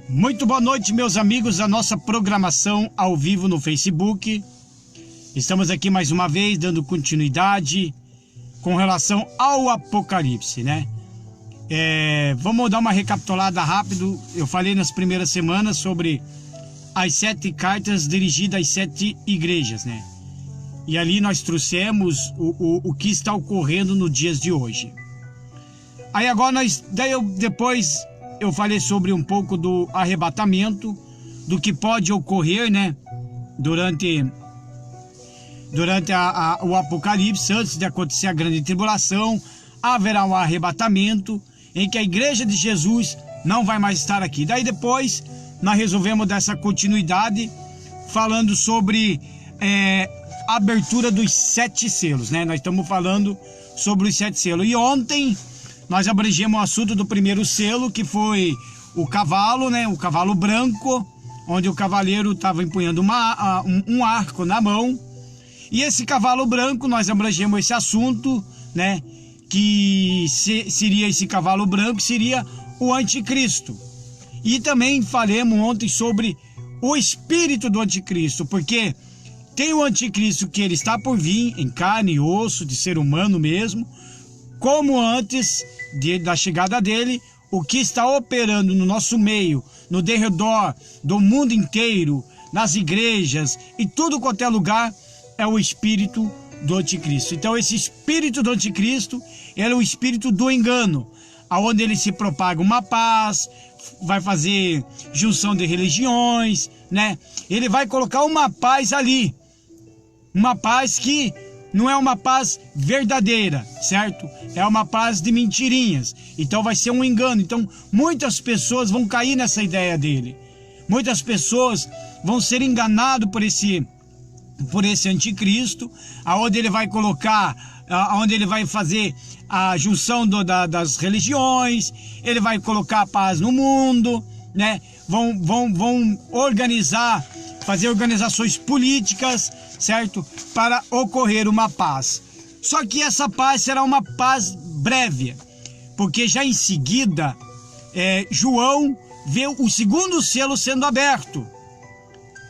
Muito boa noite, meus amigos da nossa programação ao vivo no Facebook. Estamos aqui mais uma vez dando continuidade com relação ao Apocalipse, né? Vamos dar uma recapitulada rápido. Eu falei nas primeiras semanas sobre as 7 cartas dirigidas às 7 igrejas, né? E ali nós trouxemos o que está ocorrendo nos dias de hoje. Aí agora depois eu falei sobre um pouco do arrebatamento, do que pode ocorrer, né? Durante o Apocalipse, antes de acontecer a grande tribulação, haverá um arrebatamento em que a igreja de Jesus não vai mais estar aqui. Daí depois nós resolvemos dar essa continuidade falando sobre a abertura dos 7 selos, né? Nós estamos falando sobre os 7 selos. E ontem nós abrangemos o assunto do primeiro selo, que foi o cavalo, né? O cavalo branco, onde o cavaleiro estava empunhando um arco na mão. E esse cavalo branco, nós abrangemos esse assunto, né? Que seria esse cavalo branco, seria o anticristo. E também falamos ontem sobre o espírito do anticristo, porque tem o anticristo que ele está por vir em carne e osso, de ser humano mesmo, como antes da chegada dele, o que está operando no nosso meio, no derredor do mundo inteiro, nas igrejas e tudo quanto é lugar, é o espírito do anticristo. Então esse espírito do anticristo, ele é o espírito do engano, aonde ele se propaga uma paz, vai fazer junção de religiões, né? Ele vai colocar uma paz ali, uma paz que não é uma paz verdadeira, certo? É uma paz de mentirinhas. Então vai ser um engano. Então muitas pessoas vão cair nessa ideia dele. Muitas pessoas vão ser enganadas por esse anticristo, aonde ele vai colocar, aonde ele vai fazer a junção das religiões, ele vai colocar a paz no mundo, né? Vão organizar, fazer organizações políticas, certo? Para ocorrer uma paz. Só que essa paz será uma paz breve, porque já em seguida, João vê o segundo selo sendo aberto.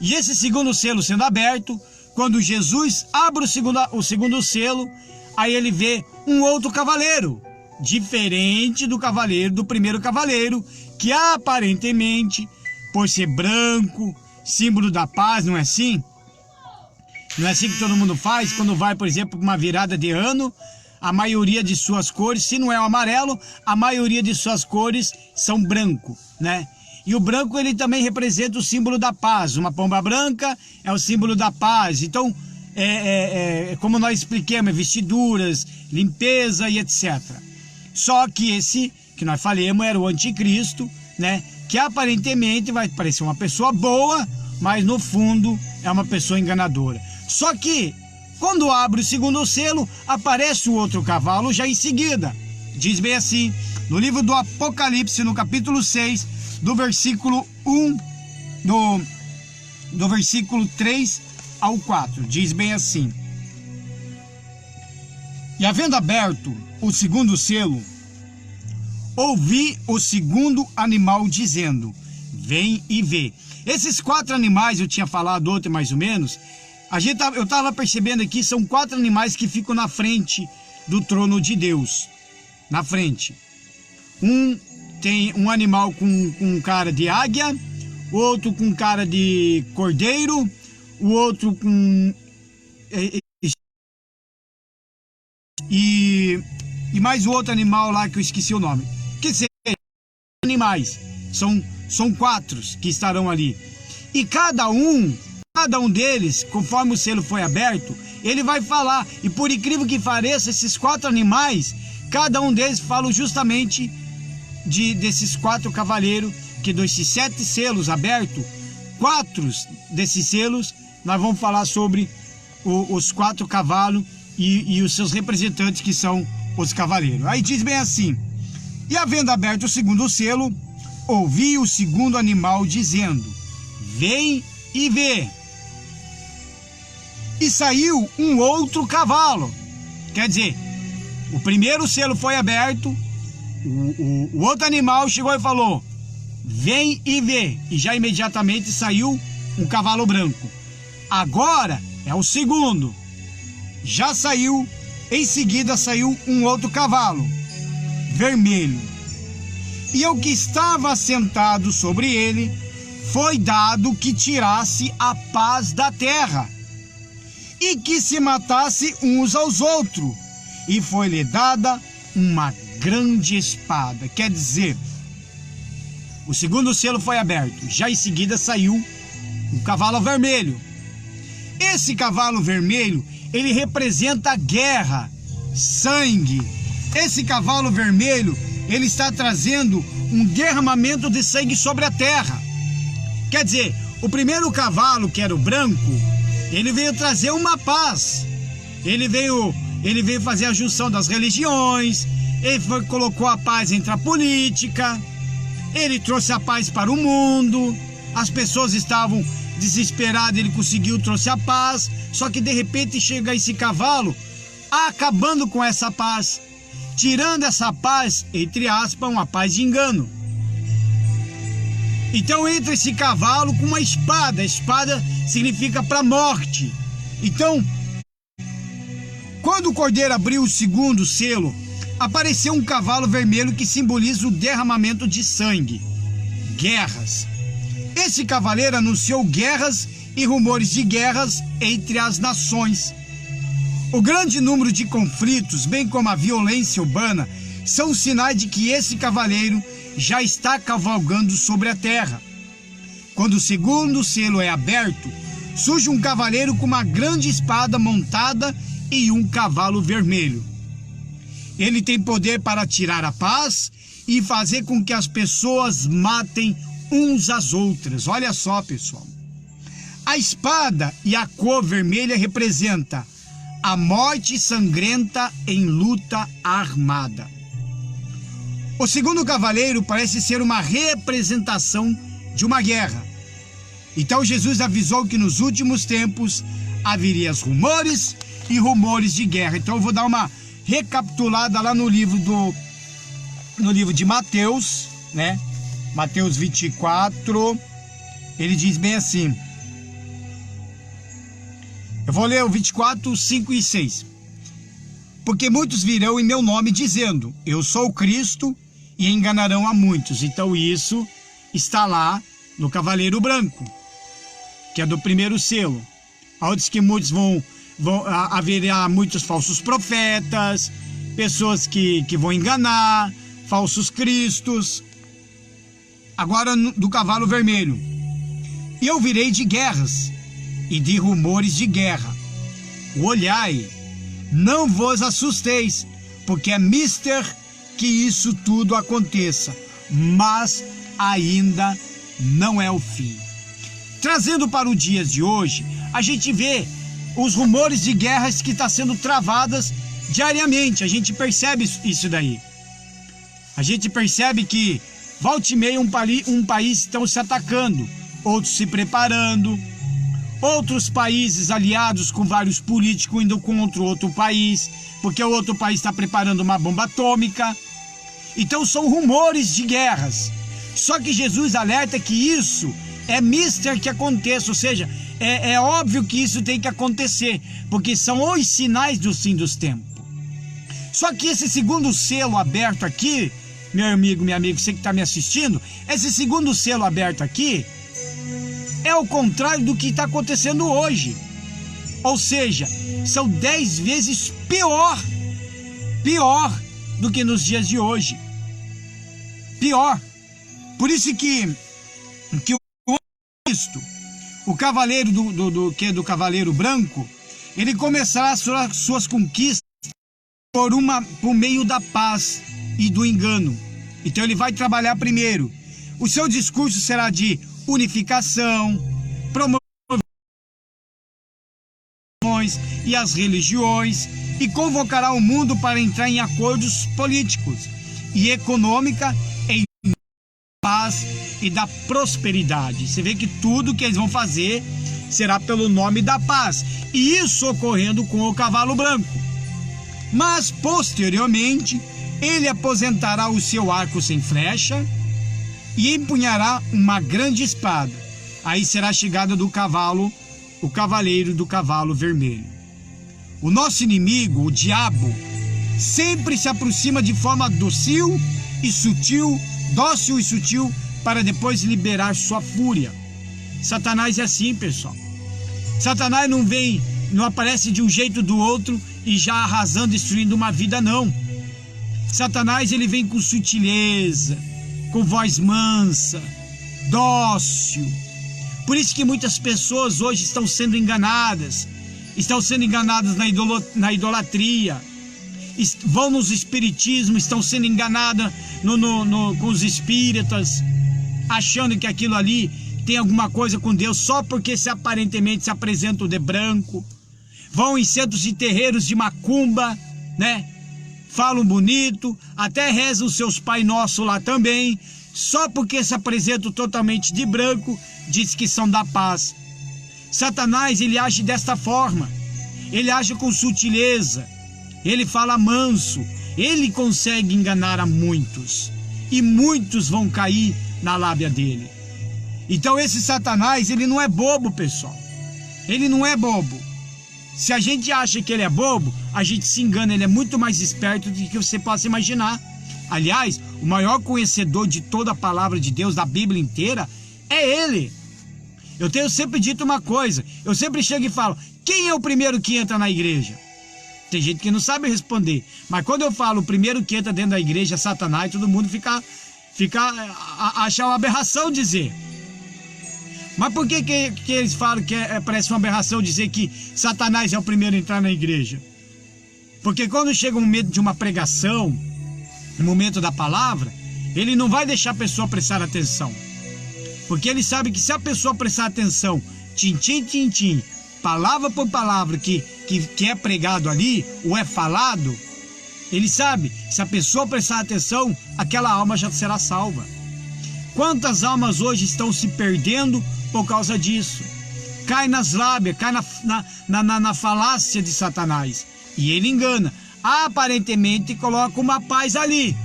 E esse segundo selo sendo aberto, quando Jesus abre o segundo selo, aí ele vê um outro cavaleiro, diferente do primeiro cavaleiro, que aparentemente, por ser branco, símbolo da paz, não é assim? Não é assim que todo mundo faz quando vai, por exemplo, para uma virada de ano? A maioria de suas cores, se não é o amarelo, a maioria de suas cores são branco, né? E o branco, ele também representa o símbolo da paz. Uma pomba branca é o símbolo da paz. Então, como nós explicamos, vestiduras, limpeza e etc. Só que esse que nós falamos era o anticristo, né? Que aparentemente vai parecer uma pessoa boa, mas no fundo é uma pessoa enganadora. Só que, quando abre o segundo selo, aparece o outro cavalo já em seguida. Diz bem assim, no livro do Apocalipse, no capítulo 6, do versículo 1, do versículo 3 ao 4. Diz bem assim: E havendo aberto o segundo selo, ouvi o segundo animal dizendo, vem e vê. Esses 4 animais, eu tinha falado ontem mais ou menos, eu estava percebendo aqui, são 4 animais que ficam na frente do trono de Deus. Na frente. Tem um animal com cara de águia, o outro com cara de cordeiro, o outro com... E mais o outro animal lá que eu esqueci o nome. Que seja, animais. São 4 que estarão ali. E cada um deles, conforme o selo foi aberto, ele vai falar. E por incrível que pareça, esses 4 animais, cada um deles fala justamente desses 4 cavaleiros, que desses 7 selos abertos, 4 desses selos, nós vamos falar sobre os 4 cavalos e os seus representantes, que são os cavaleiros. Aí diz bem assim: E havendo aberto o segundo selo, ouvi o segundo animal dizendo, vem e vê. E saiu um outro cavalo. Quer dizer, o primeiro selo foi aberto, o outro animal chegou e falou, vem e vê. E já imediatamente saiu um cavalo branco. Agora é o segundo. Já saiu, em seguida saiu um outro cavalo, vermelho. E ao que estava sentado sobre ele, foi dado que tirasse a paz da terra, e que se matasse uns aos outros, e foi-lhe dada uma grande espada. Quer dizer, o segundo selo foi aberto, já em seguida saiu um cavalo vermelho. Esse cavalo vermelho, ele representa guerra, sangue. Esse cavalo vermelho, ele está trazendo um derramamento de sangue sobre a terra. Quer dizer, o primeiro cavalo, que era o branco, ele veio trazer uma paz. Ele veio fazer a junção das religiões, colocou a paz entre a política, ele trouxe a paz para o mundo, as pessoas estavam desesperadas, ele conseguiu, trouxe a paz, só que de repente chega esse cavalo, acabando com essa paz, tirando essa paz, entre aspas, uma paz de engano. Então entra esse cavalo com uma espada. A espada significa para a morte. Então, quando o cordeiro abriu o segundo selo, apareceu um cavalo vermelho que simboliza o derramamento de sangue, guerras. Esse cavaleiro anunciou guerras e rumores de guerras entre as nações. O grande número de conflitos, bem como a violência urbana, são sinais de que esse cavaleiro já está cavalgando sobre a terra. Quando o segundo selo é aberto, surge um cavaleiro com uma grande espada montada e um cavalo vermelho. Ele tem poder para tirar a paz e fazer com que as pessoas matem uns às outras. Olha só, pessoal. A espada e a cor vermelha representa a morte sangrenta em luta armada. O segundo cavaleiro parece ser uma representação de uma guerra. Então Jesus avisou que nos últimos tempos haveria rumores e rumores de guerra. Então eu vou dar uma recapitulada lá no livro de Mateus, né? Mateus 24, ele diz bem assim. Eu vou ler o 24, 5 e 6. Porque muitos virão em meu nome dizendo, eu sou o Cristo, e enganarão a muitos. Então isso está lá no Cavaleiro Branco, que é do primeiro selo. Onde que muitos haverá muitos falsos profetas, pessoas que vão enganar, falsos cristos. Agora do cavalo vermelho. E eu virei de guerras e de rumores de guerra. Olhai, não vos assusteis, porque é mister que isso tudo aconteça, mas ainda não é o fim. Trazendo para os dias de hoje, a gente vê os rumores de guerras que estão sendo travadas diariamente. A gente percebe isso daí. A gente percebe que volta e meia um país estão se atacando, outros se preparando, outros países aliados com vários políticos indo contra o outro país, porque o outro país está preparando uma bomba atômica. Então são rumores de guerras. Só que Jesus alerta que isso é mister que aconteça, ou seja, é óbvio que isso tem que acontecer, porque são os sinais do fim dos tempos. Só que esse segundo selo aberto aqui, meu amigo, minha amiga, você que está me assistindo, esse segundo selo aberto aqui é o contrário do que está acontecendo hoje. Ou seja, são 10 vezes pior do que nos dias de hoje. Pior. Por isso que o cavaleiro do cavaleiro branco, ele começará suas conquistas por meio da paz e do engano. Então ele vai trabalhar primeiro. O seu discurso será de unificação, promover e as religiões, e convocará o mundo para entrar em acordos políticos e econômica em paz e da prosperidade. Você vê que tudo que eles vão fazer será pelo nome da paz, e isso ocorrendo com o cavalo branco. Mas posteriormente ele aposentará o seu arco sem flecha, e empunhará uma grande espada. Aí será a chegada do cavalo, o cavaleiro do cavalo vermelho. O nosso inimigo, o diabo, sempre se aproxima de forma dócil e sutil, para depois liberar sua fúria. Satanás é assim, pessoal. Satanás não aparece de um jeito ou do outro e já arrasando, destruindo uma vida, não. Satanás, ele vem com sutileza, com voz mansa, dócil. Por isso que muitas pessoas hoje estão sendo enganadas na idolatria, vão nos espiritismos, estão sendo enganadas com os espíritas, achando que aquilo ali tem alguma coisa com Deus, só porque aparentemente se apresentam de branco. Vão em centros de terreiros de macumba, né? Falam bonito, até rezam seus Pai Nosso lá também, só porque se apresentam totalmente de branco, diz que são da paz. Satanás, ele age desta forma, ele age com sutileza, ele fala manso, ele consegue enganar a muitos, e muitos vão cair na lábia dele. Então esse Satanás, ele não é bobo, pessoal, ele não é bobo. Se a gente acha que ele é bobo, a gente se engana, ele é muito mais esperto do que você possa imaginar. Aliás, o maior conhecedor de toda a palavra de Deus, da Bíblia inteira, é ele. Eu tenho sempre dito uma coisa, eu sempre chego e falo, quem é o primeiro que entra na igreja? Tem gente que não sabe responder, mas quando eu falo o primeiro que entra dentro da igreja é Satanás, todo mundo acha uma aberração dizer. Mas por que eles falam que parece uma aberração dizer que Satanás é o primeiro a entrar na igreja? Porque quando chega um momento de uma pregação, no momento da palavra, ele não vai deixar a pessoa prestar atenção. Porque ele sabe que se a pessoa prestar atenção, tim, palavra por palavra que é pregado ali, ou é falado, ele sabe, se a pessoa prestar atenção, aquela alma já será salva. Quantas almas hoje estão se perdendo por causa disso? Cai nas lábias, cai na falácia de Satanás. E ele engana. Aparentemente coloca uma paz ali.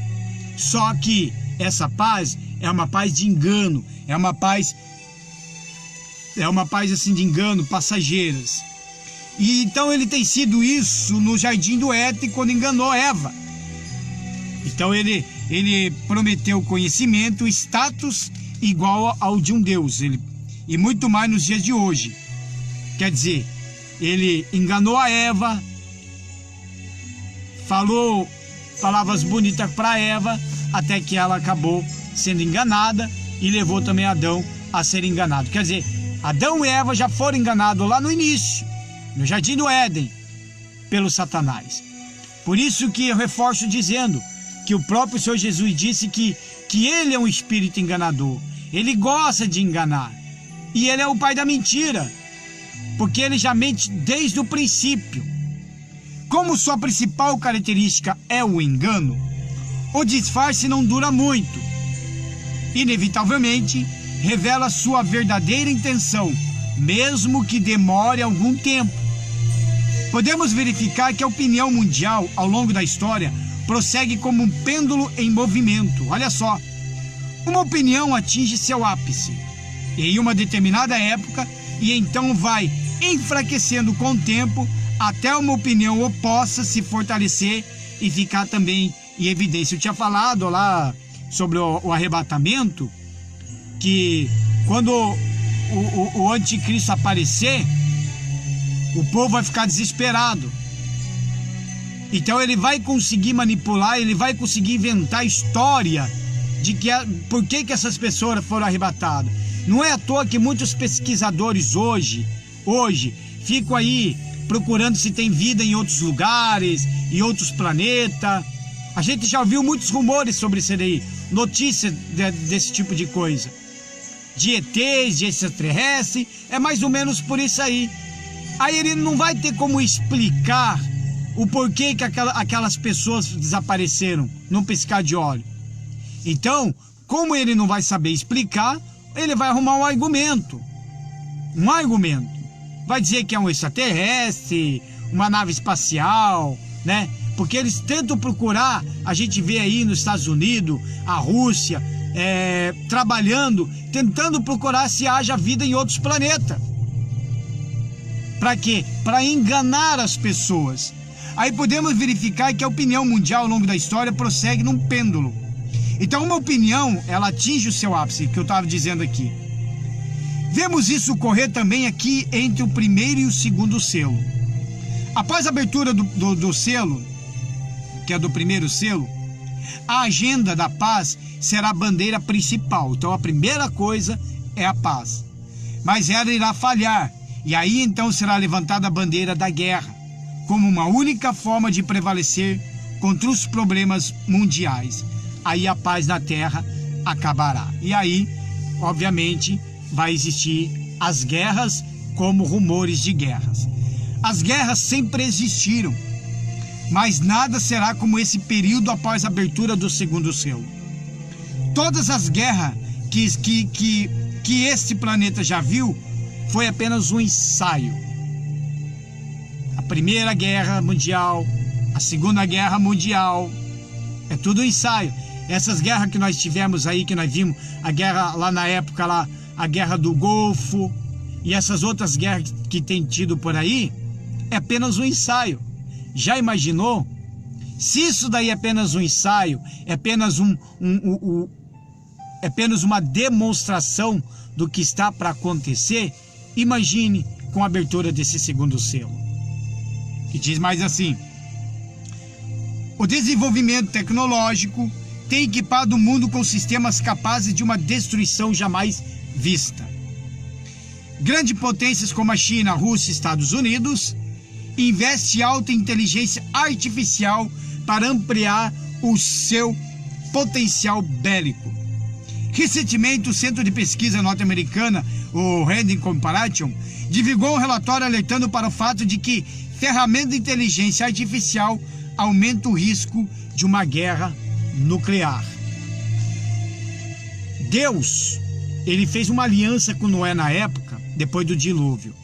Só que essa paz é uma paz de engano. É uma paz assim de engano, passageiras. E então ele tem sido isso no jardim do Éden quando enganou Eva. Então ele prometeu conhecimento, status igual ao de um Deus, e muito mais nos dias de hoje. Quer dizer, ele enganou a Eva, falou palavras bonitas para Eva, até que ela acabou sendo enganada e levou também Adão a ser enganado. Quer dizer, Adão e Eva já foram enganados lá no início, no jardim do Éden, pelo Satanás. Por isso que eu reforço dizendo que o próprio Senhor Jesus disse que ele é um espírito enganador. Ele gosta de enganar. E ele é o pai da mentira, porque ele já mente desde o princípio. Como sua principal característica é o engano, o disfarce não dura muito. Inevitavelmente, revela sua verdadeira intenção, mesmo que demore algum tempo. Podemos verificar que a opinião mundial, ao longo da história, prossegue como um pêndulo em movimento. Olha só, uma opinião atinge seu ápice em uma determinada época e então vai enfraquecendo com o tempo até uma opinião oposta se fortalecer e ficar também em evidência. Eu tinha falado lá sobre o arrebatamento, que quando o anticristo aparecer, o povo vai ficar desesperado. Então ele vai conseguir manipular, ele vai conseguir inventar história de por que essas pessoas foram arrebatadas. Não é à toa que muitos pesquisadores hoje ficam aí procurando se tem vida em outros lugares, em outros planetas. A gente já ouviu muitos rumores sobre isso aí, notícias desse tipo de coisa. De ETs, de extraterrestres, é mais ou menos por isso aí. Aí ele não vai ter como explicar o porquê que aquelas pessoas desapareceram num piscar de olho. Então, como ele não vai saber explicar, ele vai arrumar um argumento. Vai dizer que é um extraterrestre, uma nave espacial, né? Porque eles tentam procurar, a gente vê aí nos Estados Unidos, a Rússia, trabalhando, tentando procurar se haja vida em outros planetas. Para quê? Para enganar as pessoas. Aí podemos verificar que a opinião mundial ao longo da história prossegue num pêndulo. Então uma opinião, ela atinge o seu ápice, que eu estava dizendo aqui. Vemos isso ocorrer também aqui entre o primeiro e o segundo selo. Após a abertura do selo, que é do primeiro selo, a agenda da paz será a bandeira principal. Então a primeira coisa é a paz. Mas ela irá falhar, e aí então será levantada a bandeira da guerra, como uma única forma de prevalecer contra os problemas mundiais. Aí a paz na terra acabará. E aí, obviamente, vai existir as guerras como rumores de guerras. As guerras sempre existiram, mas nada será como esse período após a abertura do segundo selo. Todas as guerras que este planeta já viu foi apenas um ensaio. A Primeira Guerra Mundial, a Segunda Guerra Mundial, é tudo um ensaio. Essas guerras que nós tivemos aí, que nós vimos, a guerra lá na época, lá, a guerra do Golfo, e essas outras guerras que tem tido por aí, é apenas um ensaio. Já imaginou? Se isso daí é apenas um ensaio, é apenas apenas uma demonstração do que está para acontecer, imagine com a abertura desse segundo selo. Que diz mais assim: o desenvolvimento tecnológico tem equipado o mundo com sistemas capazes de uma destruição jamais vista. Grandes potências como a China, a Rússia e Estados Unidos investem em alta inteligência artificial para ampliar o seu potencial bélico. Recentemente, o Centro de Pesquisa Norte-Americana, o Random Corporation, divulgou um relatório alertando para o fato de que ferramentas de inteligência artificial aumentam o risco de uma guerra nuclear. Deus, ele fez uma aliança com Noé na época, depois do dilúvio.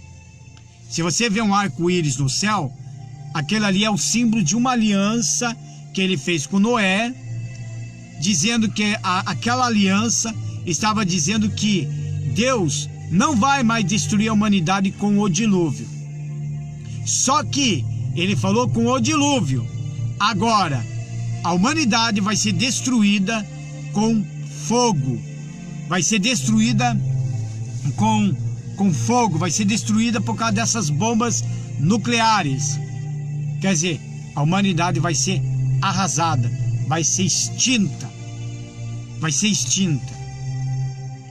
Se você vê um arco-íris no céu, aquele ali é o símbolo de uma aliança que ele fez com Noé, dizendo que aquela aliança estava dizendo que Deus não vai mais destruir a humanidade com o dilúvio. Só que ele falou com o dilúvio. Agora, a humanidade vai ser destruída com fogo. Vai ser destruída com fogo. Vai ser destruída por causa dessas bombas nucleares. Quer dizer, a humanidade vai ser arrasada. Vai ser extinta. Vai ser extinta.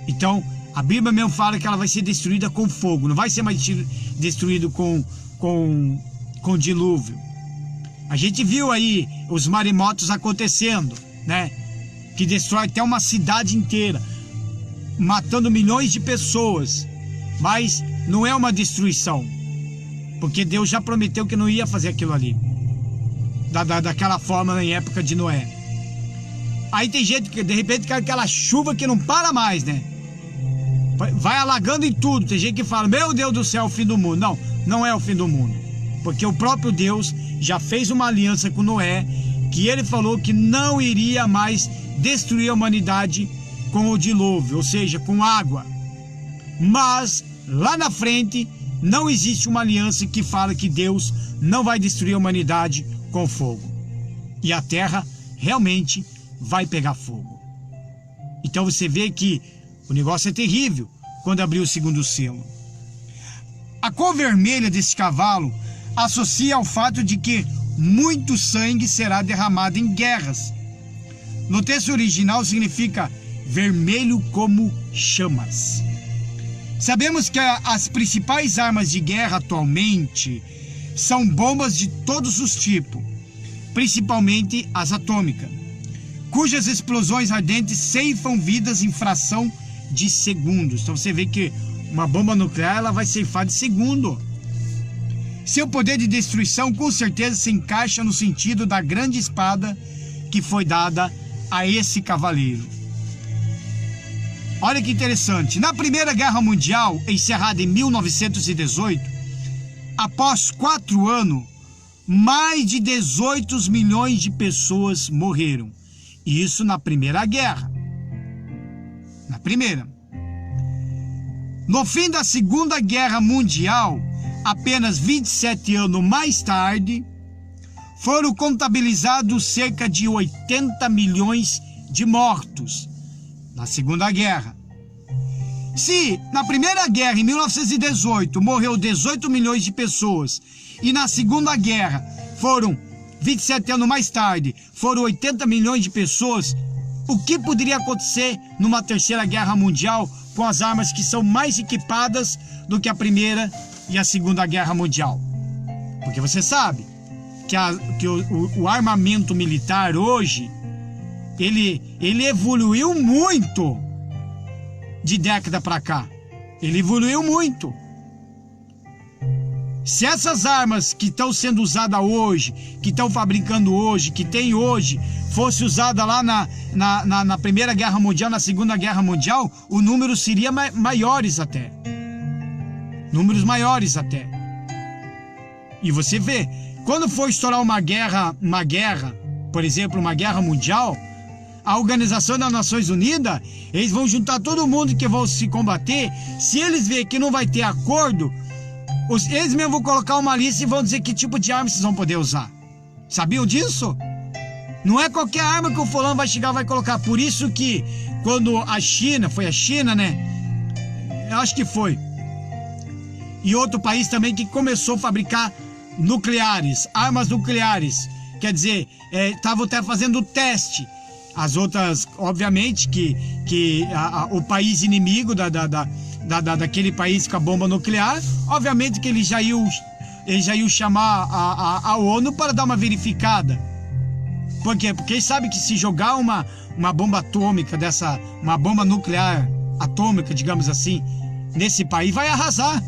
Então, a Bíblia mesmo fala que ela vai ser destruída com fogo. Não vai ser mais destruído com dilúvio. A gente viu aí os maremotos acontecendo, né? Que destrói até uma cidade inteira, matando milhões de pessoas. Mas não é uma destruição, porque Deus já prometeu que não ia fazer aquilo ali, daquela forma na época de Noé. Aí tem gente que de repente quer aquela chuva que não para mais, né? Vai alagando em tudo. Tem gente que fala: meu Deus do céu, é o fim do mundo. Não, não é o fim do mundo, porque o próprio Deus já fez uma aliança com Noé, que ele falou que não iria mais destruir a humanidade com o dilúvio, ou seja, com água. Mas lá na frente não existe uma aliança que fala que Deus não vai destruir a humanidade com fogo. E a terra realmente vai pegar fogo. Então você vê que o negócio é terrível quando abriu o segundo selo. A cor vermelha desse cavalo associa ao fato de que muito sangue será derramado em guerras. No texto original significa vermelho como chamas. Sabemos que as principais armas de guerra atualmente são bombas de todos os tipos, principalmente as atômicas, cujas explosões ardentes ceifam vidas em fração de segundos. Então você vê que uma bomba nuclear ela vai ceifar de segundo. Seu poder de destruição com certeza se encaixa no sentido da grande espada que foi dada a esse cavaleiro. Olha que interessante. Na Primeira Guerra Mundial, encerrada em 1918, após 4 anos, mais de 18 milhões de pessoas morreram. Isso na Primeira Guerra. Na primeira. No fim da Segunda Guerra Mundial, apenas 27 anos mais tarde, foram contabilizados cerca de 80 milhões de mortos na Segunda Guerra. Se na Primeira Guerra, em 1918, morreu 18 milhões de pessoas, e na Segunda Guerra foram 27 anos mais tarde, foram 80 milhões de pessoas, o que poderia acontecer numa Terceira Guerra Mundial com as armas que são mais equipadas do que a Primeira e a Segunda Guerra Mundial? Porque você sabe que o armamento militar hoje, ele evoluiu muito de década para cá. Ele evoluiu muito. Se essas armas que estão sendo usadas hoje, que estão fabricando hoje, que tem hoje, fosse usada lá na Primeira Guerra Mundial, na Segunda Guerra Mundial, o número seria maiores até. Números maiores até. E você vê, quando for estourar uma guerra, por exemplo, uma guerra mundial, a Organização das Nações Unidas, eles vão juntar todo mundo que vão se combater. Se eles verem que não vai ter acordo, eles mesmos vão colocar uma lista e vão dizer que tipo de arma vocês vão poder usar. Sabiam disso? Não é qualquer arma que o fulano vai chegar e vai colocar. Por isso que quando a China, foi a China, né? Eu acho que foi. E outro país também que começou a fabricar nucleares, armas nucleares. Quer dizer, estavam até fazendo teste. As outras, obviamente, que o país inimigo daquele país com a bomba nuclear, obviamente que eles já iam chamar a ONU para dar uma verificada. Por quê? Porque eles sabem que se jogar uma bomba atômica uma bomba nuclear atômica, digamos assim, nesse país, vai arrasar.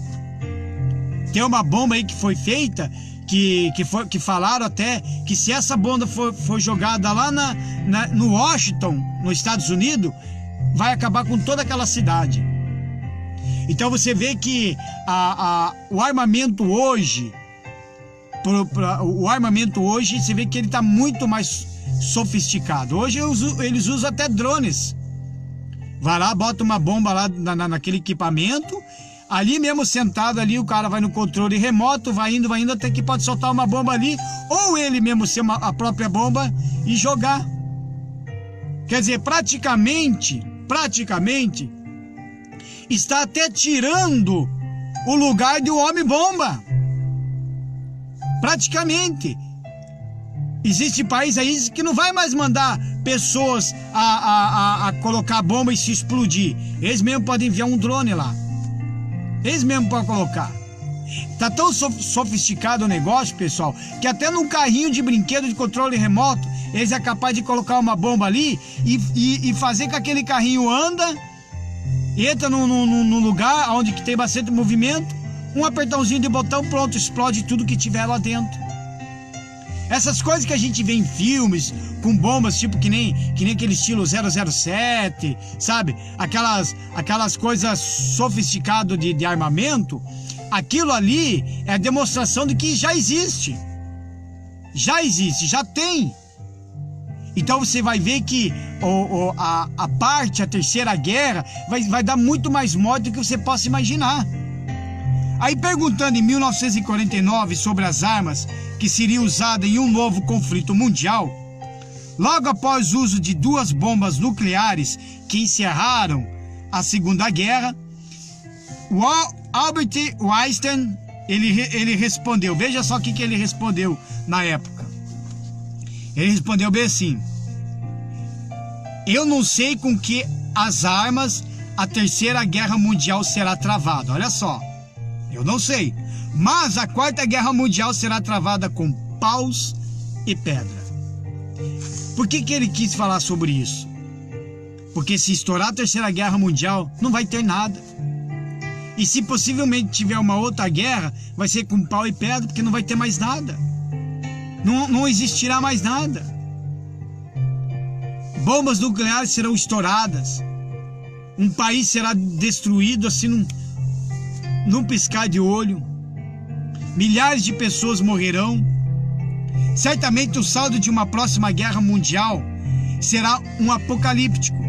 Tem uma bomba aí que foi feita, que falaram até que se essa bomba for jogada lá no Washington, nos Estados Unidos, vai acabar com toda aquela cidade. Então você vê que o armamento hoje, você vê que ele está muito mais sofisticado. Hoje eles usam até drones. Vai lá, bota uma bomba lá naquele equipamento, ali mesmo sentado ali, o cara vai no controle remoto, vai indo, até que pode soltar uma bomba ali, ou ele mesmo ser a própria bomba e jogar. Quer dizer, praticamente, está até tirando o lugar do homem-bomba. Praticamente. Existe país aí que não vai mais mandar pessoas a colocar bomba e se explodir. Eles mesmo podem enviar um drone lá. Eles mesmo podem colocar. Tá tão sofisticado o negócio, pessoal, que até num carrinho de brinquedo de controle remoto, eles é capaz de colocar uma bomba ali e fazer que aquele carrinho anda, entra num lugar onde que tem bastante movimento, um apertãozinho de botão, pronto, explode tudo que tiver lá dentro. Essas coisas que a gente vê em filmes, com bombas, tipo que nem aquele estilo 007, sabe? Aquelas coisas sofisticadas de armamento, aquilo ali é a demonstração de que já existe. Já existe, já tem. Então você vai ver que a Terceira Guerra vai dar muito mais morte do que você possa imaginar. Aí perguntando em 1949 sobre as armas que seriam usadas em um novo conflito mundial, logo após o uso de 2 bombas nucleares que encerraram a Segunda Guerra, o Albert Einstein, ele respondeu, veja só o que ele respondeu na época. Ele respondeu bem assim: eu não sei com que as armas a Terceira Guerra Mundial será travada. Olha só, eu não sei, mas a Quarta Guerra Mundial será travada com paus e pedra. Por que ele quis falar sobre isso? Porque se estourar a Terceira Guerra Mundial, não vai ter nada. E se possivelmente tiver uma outra guerra, vai ser com pau e pedra, porque não vai ter mais nada. Não existirá mais nada. Bombas nucleares serão estouradas. Um país será destruído assim num piscar de olho. Milhares de pessoas morrerão. Certamente o saldo de uma próxima guerra mundial será um apocalíptico.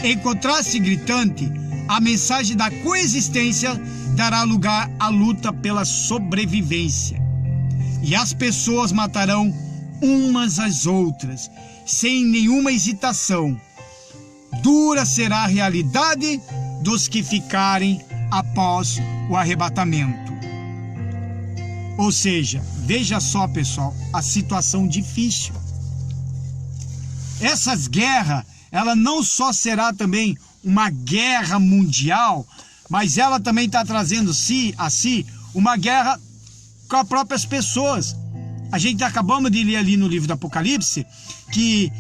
Em contraste gritante, a mensagem da coexistência dará lugar à luta pela sobrevivência. E as pessoas matarão umas às outras, sem nenhuma hesitação. Dura será a realidade dos que ficarem após o arrebatamento. Ou seja, veja só, pessoal, a situação difícil. Essas guerras, ela não só será também uma guerra mundial, mas ela também está trazendo a si uma guerra com as próprias pessoas. A gente acabamos de ler ali no livro do Apocalipse que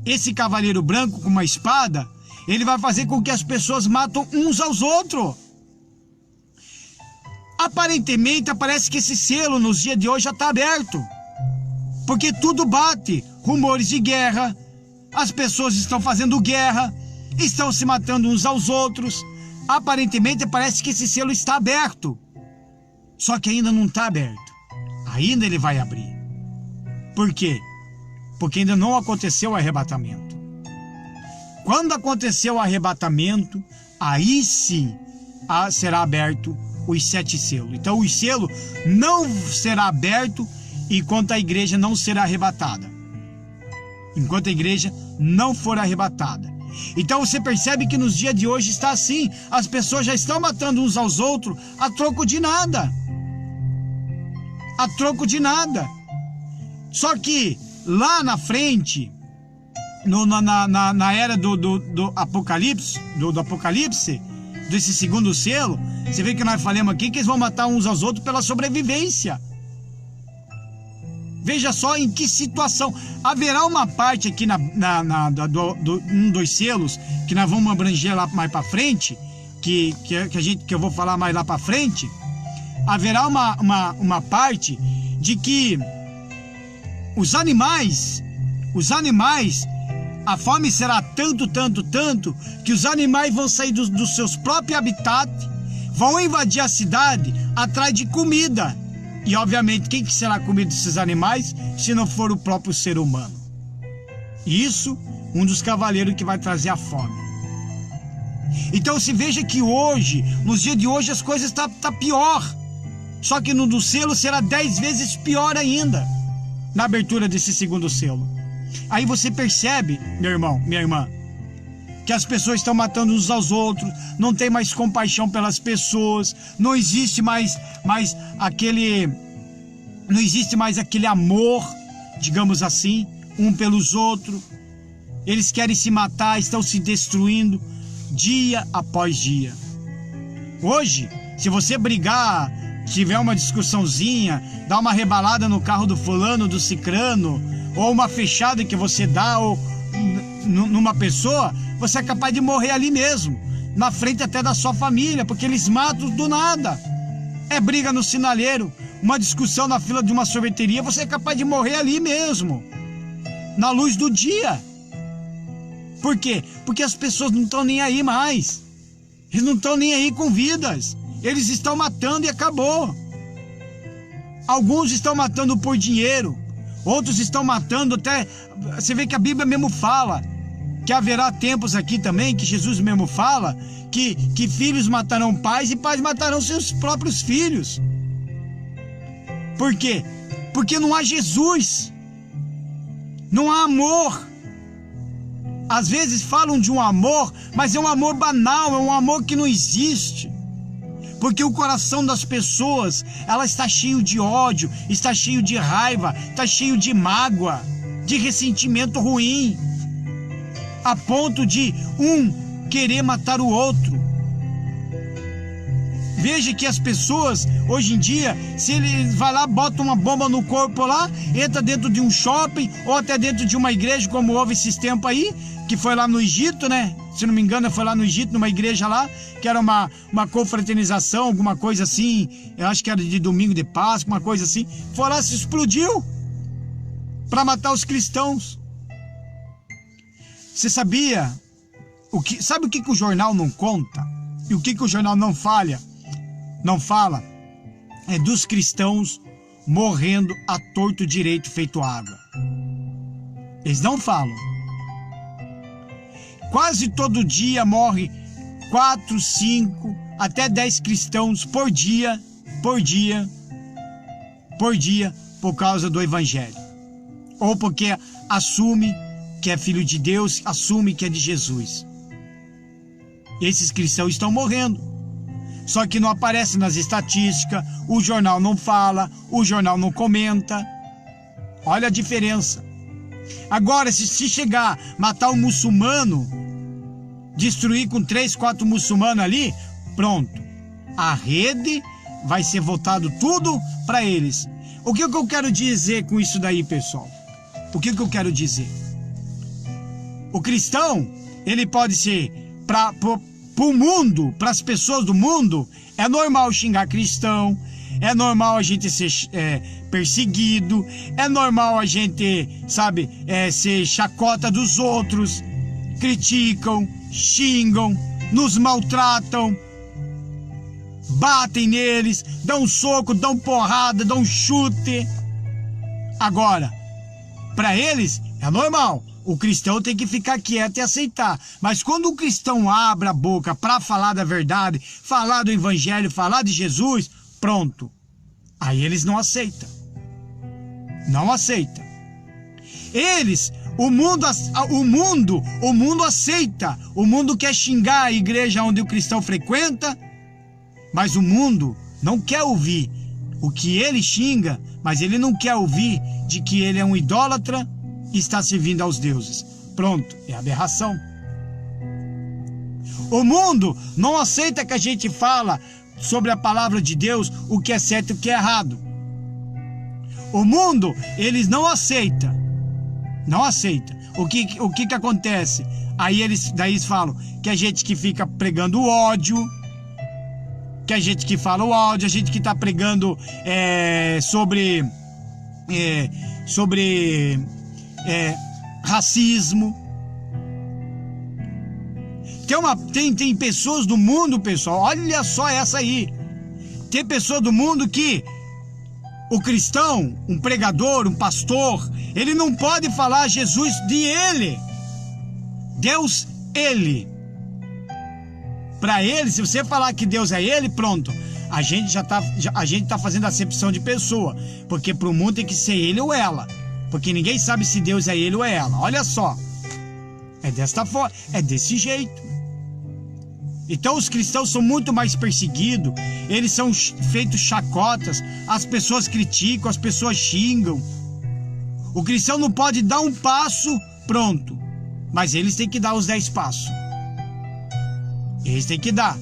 esse cavaleiro branco com uma espada, ele vai fazer com que as pessoas matem uns aos outros. Aparentemente, parece que esse selo nos dias de hoje já está aberto, porque tudo bate, rumores de guerra, as pessoas estão fazendo guerra, estão se matando uns aos outros. Aparentemente, parece que esse selo está aberto, só que ainda não está aberto, ainda ele vai abrir. Por quê? Porque ainda não aconteceu o arrebatamento. Quando acontecer o arrebatamento, aí sim será aberto os 7 selos. Então o selo não será aberto enquanto a igreja não será arrebatada. Enquanto a igreja não for arrebatada. Então você percebe que nos dias de hoje está assim. As pessoas já estão matando uns aos outros a troco de nada. A troco de nada. Só que lá na frente, na era do Apocalipse, do Apocalipse, desse segundo selo, você vê que nós falamos aqui que eles vão matar uns aos outros pela sobrevivência. Veja só em que situação. Haverá uma parte aqui um dos selos que nós vamos abranger lá mais para frente, que eu vou falar mais lá para frente. Haverá uma parte de que os animais, a fome será tanto, que os animais vão sair dos seus próprios habitats, vão invadir a cidade atrás de comida. E obviamente, quem que será a comida desses animais, se não for o próprio ser humano? Isso, um dos cavaleiros que vai trazer a fome. Então se veja que hoje, nos dias de hoje, as coisas tá pior. Só que no do selo será 10 vezes pior ainda, na abertura desse segundo selo. Aí você percebe, meu irmão, minha irmã, que as pessoas estão matando uns aos outros, não tem mais compaixão pelas pessoas, não existe mais aquele amor, digamos assim, um pelos outros. Eles querem se matar, estão se destruindo dia após dia. Hoje, se você brigar, tiver uma discussãozinha, dar uma rebalada no carro do fulano, do cicrano, ou uma fechada que você dá ou numa pessoa, você é capaz de morrer ali mesmo, na frente até da sua família, porque eles matam do nada. É briga no sinaleiro, uma discussão na fila de uma sorveteria, você é capaz de morrer ali mesmo, na luz do dia. Por quê? Porque as pessoas não estão nem aí mais. Eles não estão nem aí com vidas. Eles estão matando e acabou. Alguns estão matando por dinheiro, outros estão matando até... Você vê que a Bíblia mesmo fala que haverá tempos aqui também, que Jesus mesmo fala, que filhos matarão pais e pais matarão seus próprios filhos. Por quê? Porque não há Jesus, não há amor. Às vezes falam de um amor, mas é um amor banal, é um amor que não existe. Porque o coração das pessoas, ela está cheio de ódio, está cheio de raiva, está cheio de mágoa, de ressentimento ruim, a ponto de um querer matar o outro. Veja que as pessoas, hoje em dia, se ele vai lá, bota uma bomba no corpo lá, entra dentro de um shopping, ou até dentro de uma igreja, como houve esses tempos aí, que foi lá no Egito, né? Se não me engano, foi lá no Egito, numa igreja lá, que era uma confraternização, alguma coisa assim, eu acho que era de domingo de Páscoa, uma coisa assim. Foi lá, se explodiu para matar os cristãos. Você sabia? Sabe o que o jornal não conta? E o que o jornal não fala? É dos cristãos morrendo a torto direito feito água. Eles não falam. quase todo dia morre 4, 5, até 10 cristãos por dia, por causa do evangelho. Ou porque assume que é filho de Deus, assume que é de Jesus. Esses cristãos estão morrendo. Só que não aparece nas estatísticas, o jornal não fala, o jornal não comenta. Olha a diferença. Agora, se chegar, matar um muçulmano, destruir com 3, 4 muçulmanos ali, pronto. A rede vai ser voltado tudo para eles. O que eu quero dizer com isso daí, pessoal? O que eu quero dizer? O cristão, ele pode ser para o mundo, para as pessoas do mundo, é normal xingar cristão, é normal a gente ser perseguido, é normal a gente, sabe, ser chacota dos outros, criticam, xingam, nos maltratam, batem neles, dão soco, dão porrada, dão chute. Agora, para eles é normal. O cristão tem que ficar quieto e aceitar. Mas quando o cristão abre a boca para falar da verdade, falar do evangelho, falar de Jesus, pronto. Aí eles não aceitam. Não aceitam. Eles, o mundo aceita. O mundo quer xingar a igreja onde o cristão frequenta, mas o mundo não quer ouvir o que ele xinga, mas ele não quer ouvir de que ele é um idólatra e está servindo aos deuses. Pronto, é aberração. O mundo não aceita que a gente fala sobre a palavra de Deus, o que é certo e o que é errado. O mundo, eles não aceitam. Não aceita. O que acontece? Aí eles falam que a gente que fica pregando o ódio, que a gente que fala o ódio, a gente que está pregando sobre racismo. Tem pessoas do mundo, pessoal, olha só essa aí. Tem pessoas do mundo que o cristão, um pregador, um pastor, ele não pode falar Jesus de ele. Deus, ele. Para ele, se você falar que Deus é ele, pronto. A gente tá fazendo acepção de pessoa. Porque pro mundo tem que ser ele ou ela. Porque ninguém sabe se Deus é ele ou é ela. Olha só. É desta forma, é desse jeito. Então os cristãos são muito mais perseguidos. Eles são feitos chacotas. As pessoas criticam, as pessoas xingam. O cristão não pode dar um passo, pronto. Mas eles têm que dar os 10 passos. Eles têm que dar.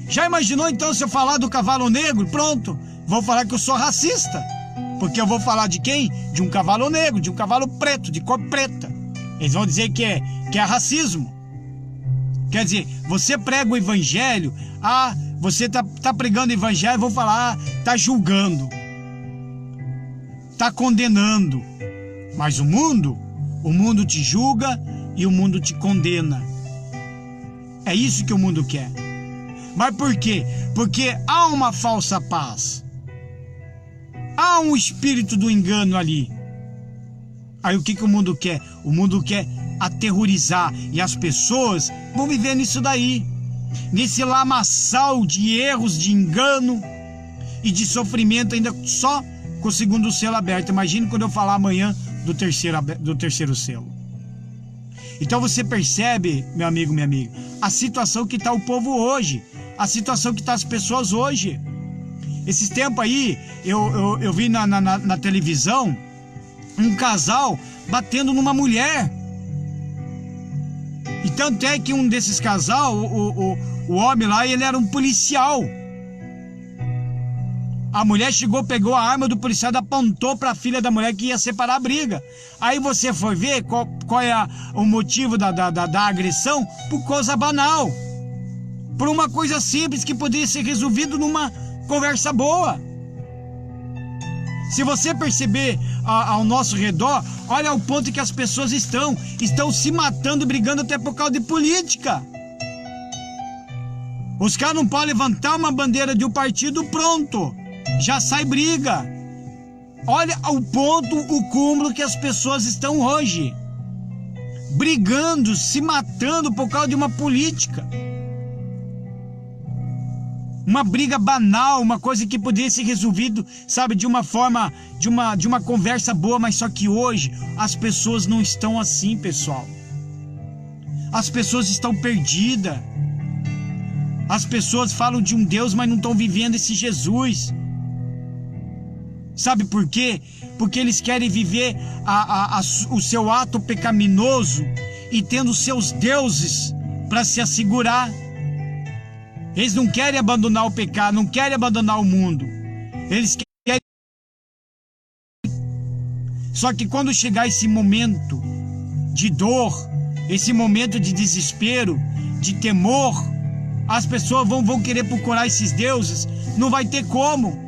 Já imaginou então se eu falar do cavalo negro? Pronto, vou falar que eu sou racista. Porque eu vou falar de quem? De um cavalo negro, de um cavalo preto, de cor preta. Eles vão dizer que é racismo. Quer dizer, você prega o evangelho, você tá pregando o evangelho, vou falar, tá julgando, tá condenando. Mas o mundo te julga e o mundo te condena. É isso que o mundo quer. Mas por quê? Porque há uma falsa paz. Há um espírito do engano ali. Aí o que o mundo quer? O mundo quer aterrorizar. E as pessoas vão viver nisso daí. Nesse lamaçal de erros, de engano e de sofrimento, ainda só com o segundo selo aberto. Imagine quando eu falar amanhã do terceiro selo. Então você percebe, meu amigo, minha amiga, a situação que está o povo hoje, a situação que está as pessoas hoje. Esses tempos aí, eu vi na televisão um casal batendo numa mulher. E tanto é que um desses casal, o homem lá, ele era um policial. A mulher chegou, pegou a arma do policial e apontou para a filha da mulher que ia separar a briga. Aí você foi ver qual é o motivo da agressão? Por coisa banal. Por uma coisa simples que poderia ser resolvido numa conversa boa. Se você perceber ao nosso redor, olha o ponto que as pessoas estão se matando, brigando até por causa de política. Os caras não podem levantar uma bandeira de um partido, pronto. Já sai briga. Olha o ponto, o cúmulo que as pessoas estão hoje. brigando, se matando por causa de uma política. Uma briga banal, uma coisa que poderia ser resolvido, sabe, de uma forma, de uma conversa boa, mas só que hoje as pessoas não estão assim, pessoal. As pessoas estão perdidas. As pessoas falam de um Deus, mas não estão vivendo esse Jesus. Sabe por quê? Porque eles querem viver o seu ato pecaminoso e tendo seus deuses para se assegurar. Eles não querem abandonar o pecado, não querem abandonar o mundo. Eles querem. Só que quando chegar esse momento de dor, esse momento de desespero, de temor, as pessoas vão querer procurar esses deuses, não vai ter como.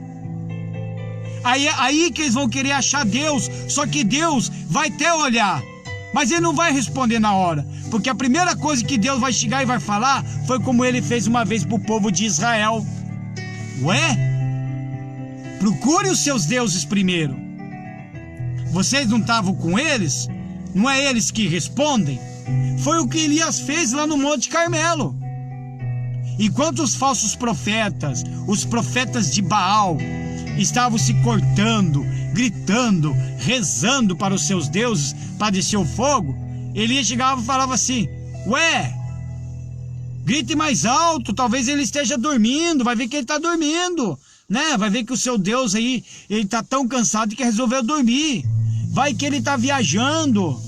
Aí que eles vão querer achar Deus, só que Deus vai até olhar, mas ele não vai responder na hora, porque a primeira coisa que Deus vai chegar e vai falar foi como ele fez uma vez para o povo de Israel. Ué? Procure os seus deuses primeiro. Vocês não estavam com eles? Não é eles que respondem? Foi o que Elias fez lá no Monte Carmelo. Enquanto os falsos profetas, os profetas de Baal, estavam se cortando, gritando, rezando para os seus deuses para descer o fogo, Elias chegava e falava assim: ué, grite mais alto, talvez ele esteja dormindo, vai ver que ele está dormindo, né? Vai ver que o seu Deus aí, ele está tão cansado que resolveu dormir, vai que ele está viajando.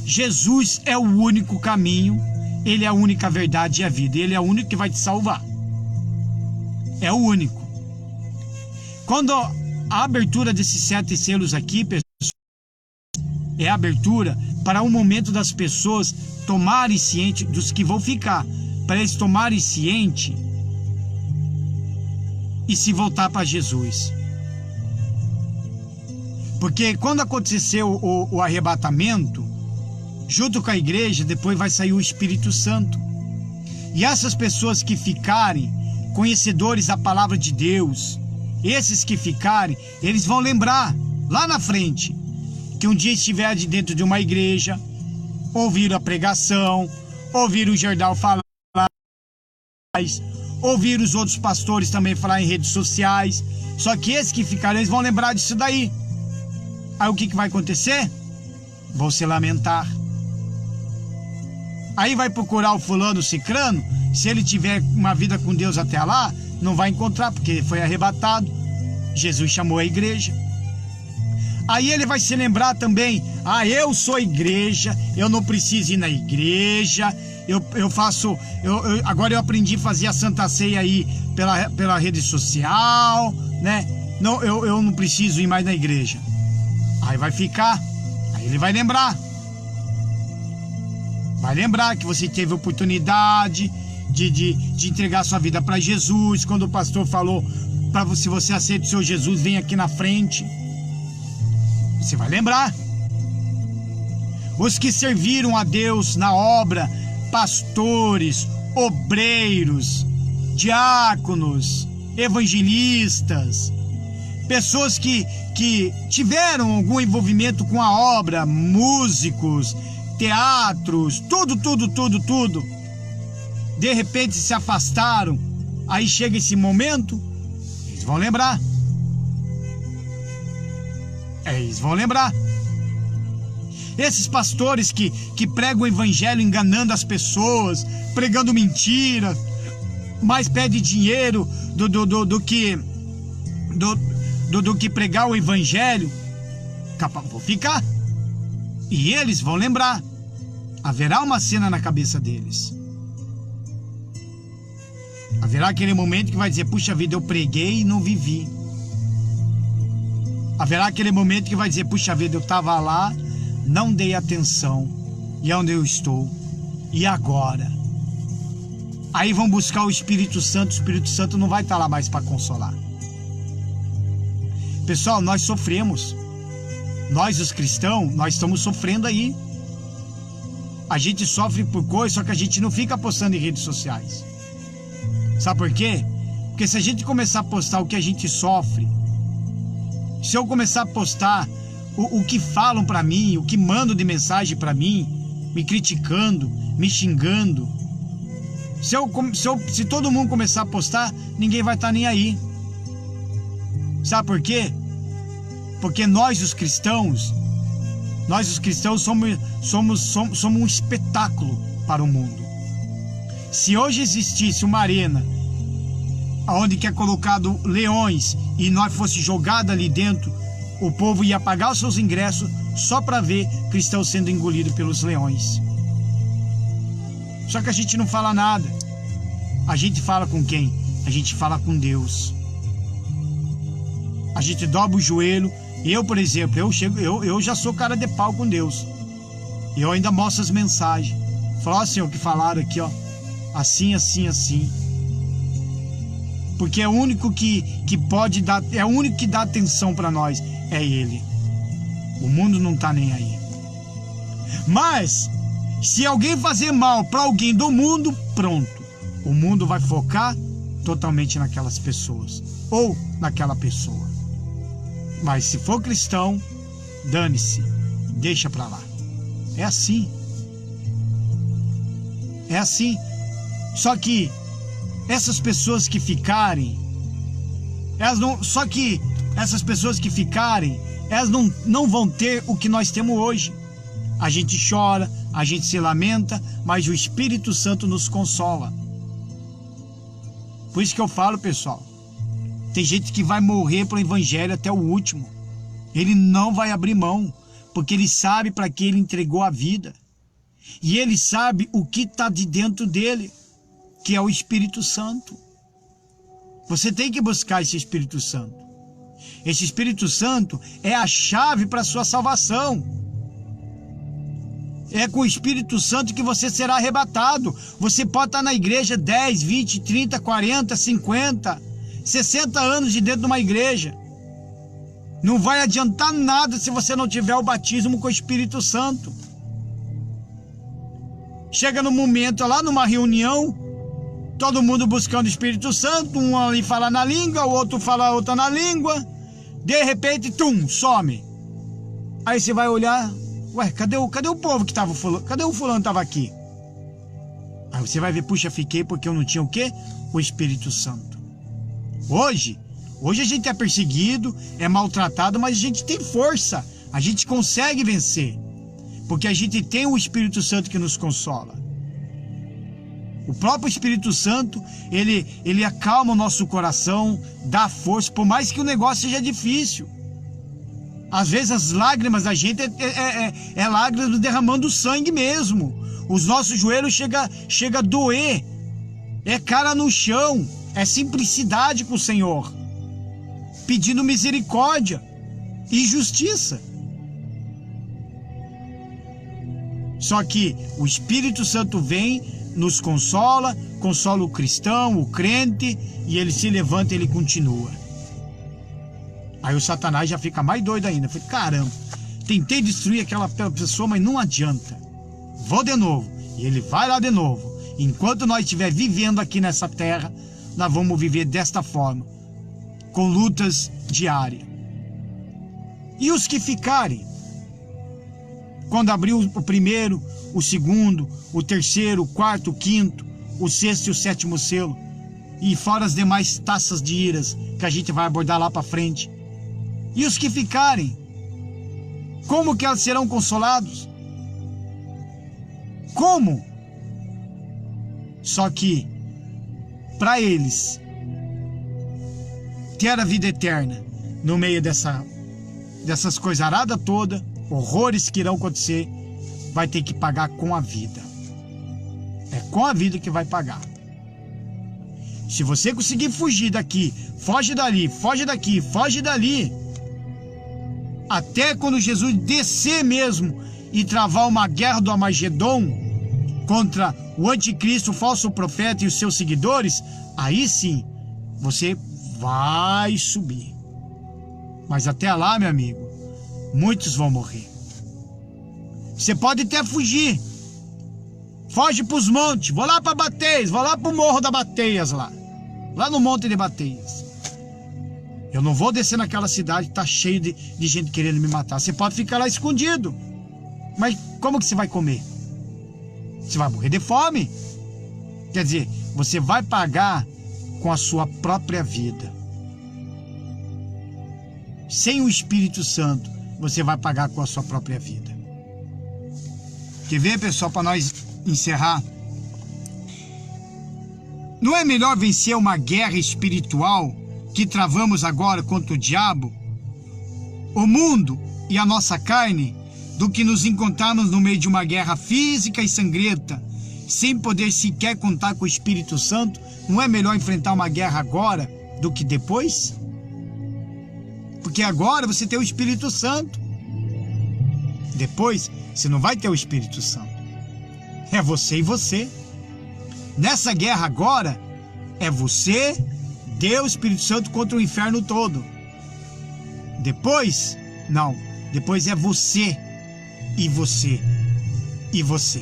Jesus é o único caminho, ele é a única verdade e a vida, ele é o único que vai te salvar. É o único. Quando a abertura desses 7 selos aqui, pessoal, é a abertura para um momento das pessoas tomarem ciente, dos que vão ficar, para eles tomarem ciente e se voltar para Jesus. Porque quando aconteceu o arrebatamento, junto com a igreja, depois vai sair o Espírito Santo. E essas pessoas que ficarem conhecedores da palavra de Deus, esses que ficarem, eles vão lembrar lá na frente que um dia estiver dentro de uma igreja, ouviram a pregação, ouviram o Gerdau falar, ouviram os outros pastores também falar em redes sociais. Só que esses que ficarem, eles vão lembrar disso daí. Aí o que vai acontecer? Vão se lamentar. Aí vai procurar o fulano, o cicrano. Se ele tiver uma vida com Deus até lá, não vai encontrar, porque ele foi arrebatado. Jesus chamou a igreja. Aí ele vai se lembrar também: ah, eu sou igreja, eu não preciso ir na igreja, agora eu aprendi a fazer a Santa Ceia aí pela rede social, né? Não, eu não preciso ir mais na igreja. Aí vai ficar, aí ele vai lembrar. Vai lembrar que você teve oportunidade de entregar sua vida para Jesus, quando o pastor falou para você: se você aceita o seu Jesus, vem aqui na frente. Você vai lembrar. Os que serviram a Deus na obra, pastores, obreiros, diáconos, evangelistas, pessoas que tiveram algum envolvimento com a obra, músicos, teatros, tudo. De repente se afastaram, aí chega esse momento, eles vão lembrar. Eles vão lembrar. Esses pastores que pregam o evangelho enganando as pessoas, pregando mentira, mais pede dinheiro do que pregar o evangelho, vou ficar. E eles vão lembrar. Haverá uma cena na cabeça deles. Haverá aquele momento que vai dizer: puxa vida, eu preguei e não vivi. Haverá aquele momento que vai dizer: puxa vida, eu estava lá, não dei atenção, e onde eu estou? E agora? Aí vão buscar o Espírito Santo não vai estar lá mais para consolar. Pessoal, nós sofremos. Nós, os cristãos, nós estamos sofrendo aí. A gente sofre por coisa, só que a gente não fica postando em redes sociais. Sabe por quê? Porque se a gente começar a postar o que a gente sofre, se eu começar a postar o que falam para mim, o que mandam de mensagem para mim, me criticando, me xingando. Se todo mundo começar a postar, ninguém vai estar nem aí. Sabe por quê? Porque nós os cristãos somos um espetáculo para o mundo. Se hoje existisse uma arena onde que é colocado leões e nós fosse jogado ali dentro, o povo ia pagar os seus ingressos só para ver cristãos sendo engolidos pelos leões. Só que a gente não fala nada. A gente fala com quem? A gente fala com Deus. A gente dobra o joelho. Eu, por exemplo, eu já sou cara de pau com Deus. Eu ainda mostro as mensagens. Falo, ó, Senhor, que falaram aqui, ó, assim, assim, assim. Porque é o único que pode dar, é o único que dá atenção para nós, é Ele. O mundo não tá nem aí. Mas se alguém fazer mal para alguém do mundo, pronto. O mundo vai focar totalmente naquelas pessoas ou naquela pessoa. Mas se for cristão, dane-se, deixa pra lá. É assim. É assim. Só que essas pessoas que ficarem, elas não vão ter o que nós temos hoje. A gente chora, a gente se lamenta, mas o Espírito Santo nos consola. Por isso que eu falo, pessoal, tem gente que vai morrer pelo Evangelho até o último. Ele não vai abrir mão, porque ele sabe para que ele entregou a vida. E ele sabe o que está de dentro dele, que é o Espírito Santo. Você tem que buscar esse Espírito Santo. Esse Espírito Santo é a chave para a sua salvação. É com o Espírito Santo que você será arrebatado. Você pode estar na igreja 10, 20, 30, 40, 50, 60 anos de dentro de uma igreja. Não vai adiantar nada se você não tiver o batismo com o Espírito Santo. Chega no momento lá numa reunião, todo mundo buscando o Espírito Santo, um ali fala na língua, o outro fala outra na língua, de repente, some. Aí você vai olhar, ué, cadê o povo que estava fulano? Cadê o fulano que estava aqui? Aí você vai ver, puxa, fiquei porque eu não tinha o quê? O Espírito Santo. Hoje a gente é perseguido, é maltratado, mas a gente tem força, a gente consegue vencer, porque a gente tem o Espírito Santo que nos consola. O próprio Espírito Santo, ele acalma o nosso coração, dá força, por mais que o negócio seja difícil. Às vezes as lágrimas da gente é lágrimas derramando sangue mesmo. Os nossos joelhos chega a doer. É cara no chão. É simplicidade com o Senhor. Pedindo misericórdia e justiça. Só que o Espírito Santo vem, nos consola, consola o cristão, o crente, e ele se levanta e ele continua. Aí o Satanás já fica mais doido ainda. Falei, caramba, tentei destruir aquela pessoa, mas não adianta. Vou de novo. E ele vai lá de novo. Enquanto nós estiver vivendo aqui nessa terra, nós vamos viver desta forma, com lutas diárias. E os que ficarem? Quando abrir o primeiro, o segundo, o terceiro, o quarto, o quinto, o sexto e o sétimo selo, e fora as demais taças de iras que a gente vai abordar lá para frente. E os que ficarem, como que elas serão consolados? Como? Só que, para eles, ter a vida eterna no meio dessas coisaradas todas, horrores que irão acontecer, vai ter que pagar com a vida. É com a vida que vai pagar. Se você conseguir fugir daqui, foge dali, foge daqui, foge dali, até quando Jesus descer mesmo e travar uma guerra do Armagedon contra o anticristo, o falso profeta e os seus seguidores, aí sim, você vai subir. Mas até lá, meu amigo, muitos vão morrer. Você pode até fugir. Foge para os montes, vou lá para Bateias, vou lá para o Morro da Bateias lá no Monte de Bateias. Eu não vou descer naquela cidade que está cheio de gente querendo me matar. Você pode ficar lá escondido. Mas como que você vai comer? Você vai morrer de fome. Quer dizer, você vai pagar com a sua própria vida. Sem o Espírito Santo, você vai pagar com a sua própria vida. Quer ver, pessoal, para nós encerrar? Não é melhor vencer uma guerra espiritual que travamos agora contra o diabo, o mundo e a nossa carne, do que nos encontrarmos no meio de uma guerra física e sangrenta, sem poder sequer contar com o Espírito Santo? Não é melhor enfrentar uma guerra agora do que depois? Porque agora você tem o Espírito Santo. Depois, você não vai ter o Espírito Santo. É você e você. Nessa guerra agora, é você, Deus, Espírito Santo contra o inferno todo. Depois, não. Depois é você e você e você.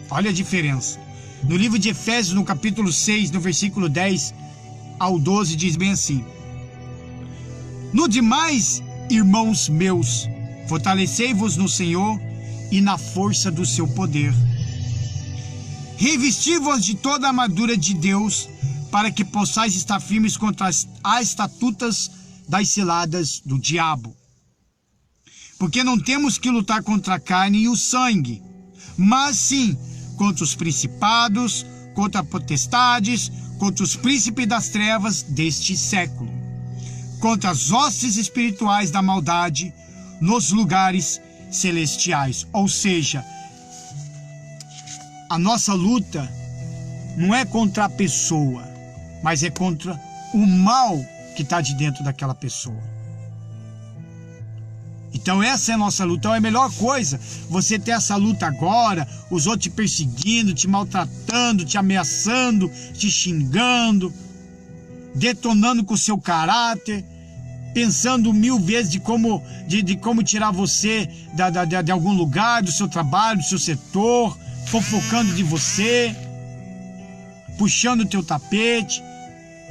Olha a diferença. No livro de Efésios, no capítulo 6, no versículo 10 ao 12, diz bem assim: no demais, irmãos meus, fortalecei-vos no Senhor e na força do seu poder. Revesti-vos de toda a armadura de Deus, para que possais estar firmes contra as astutas das ciladas do diabo. Porque não temos que lutar contra a carne e o sangue, mas sim contra os principados, contra potestades, contra os príncipes das trevas deste século, contra as hostes espirituais da maldade nos lugares celestiais. Ou seja, a nossa luta não é contra a pessoa, mas é contra o mal que está de dentro daquela pessoa. Então essa é a nossa luta. Então é a melhor coisa você ter essa luta agora, os outros te perseguindo, te maltratando, te ameaçando, te xingando, detonando com o seu caráter, pensando 1000 vezes de como tirar você de algum lugar, do seu trabalho, do seu setor, fofocando de você, puxando o teu tapete,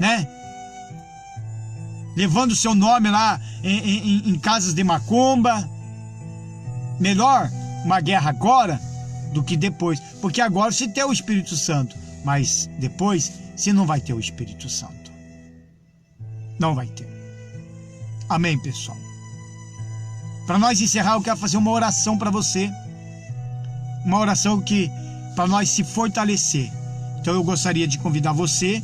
né? Levando o seu nome lá em casas de macumba. Melhor uma guerra agora do que depois, porque agora você tem o Espírito Santo, mas depois você não vai ter o Espírito Santo. Não vai ter. Amém, pessoal? Para nós encerrar, eu quero fazer uma oração para você. Uma oração que para nós se fortalecer. Então eu gostaria de convidar você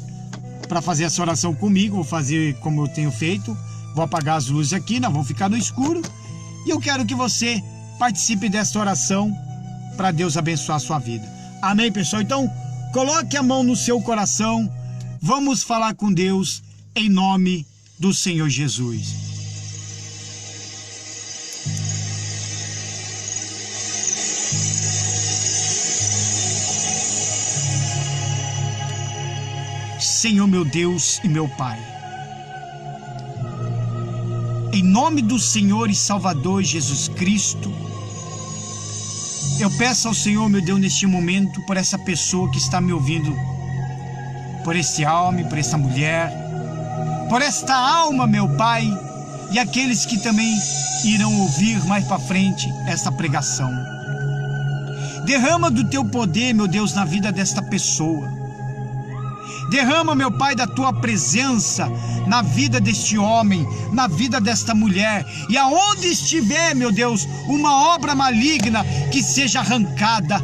para fazer essa oração comigo. Vou fazer como eu tenho feito. Vou apagar as luzes aqui, nós vamos ficar no escuro. E eu quero que você participe dessa oração para Deus abençoar a sua vida. Amém, pessoal? Então, coloque a mão no seu coração. Vamos falar com Deus em nome do Senhor Jesus. Senhor, meu Deus e meu Pai, em nome do Senhor e Salvador Jesus Cristo, eu peço ao Senhor, meu Deus, neste momento, por essa pessoa que está me ouvindo, por este homem, por essa mulher, por esta alma, meu Pai, e aqueles que também irão ouvir mais para frente esta pregação. Derrama do teu poder, meu Deus, na vida desta pessoa. Derrama, meu Pai, da tua presença na vida deste homem, na vida desta mulher. E aonde estiver, meu Deus, uma obra maligna, que seja arrancada.